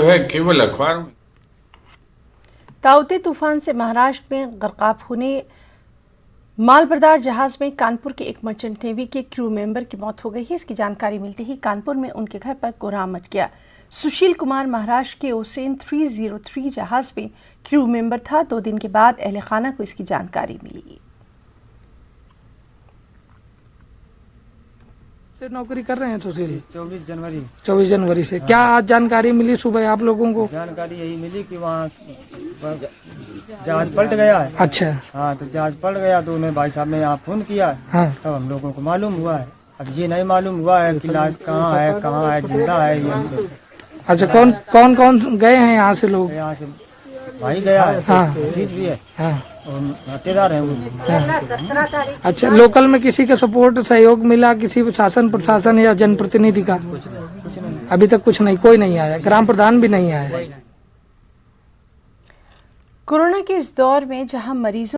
है केवल अखबार में। ताउते तूफान से महाराष्ट्र में गर्काब होने मालबरदार जहाज में कानपुर के एक मर्चेंट नेवी के क्रू मेंबर की मौत हो गई है। इसकी जानकारी मिलते ही कानपुर में उनके घर पर कोहराम मच गया। सुशील कुमार महाराष्ट्र के ओसेन 303 जहाज में क्रू मेंबर था। 2 दिन के बाद अहले खाना को इसकी जानकारी मिली। से नौकरी कर रहे हैं सुशील? 24 जनवरी से। क्या आज जानकारी मिली सुबह आप लोगों को? जानकारी यही मिली कि वहाँ जहाज पलट गया है। अच्छा। हाँ, तो जहाज पलट गया तो उन्हें भाई साहब ने यहाँ फोन किया। हाँ। तब हम लोगों को मालूम हुआ है। अब ये नहीं मालूम हुआ है कि लाश कहाँ है जिंदा है ये सब। अच्छा, कौन कौन गए हैं यहाँ से लोग? यहाँ से भाई गया है। हाँ। चीज भी है। हाँ। और हत्यादार है वो। अच्छा, लोकल में किसी का सपोर्ट सहयोग मिला, किसी शासन प्रशासन या जनप्रतिनिधि का? अभी तक कुछ नहीं, कोई नहीं आया, ग्राम प्रधान भी नहीं आया। कोरोना के इस दौर में जहां मरीजों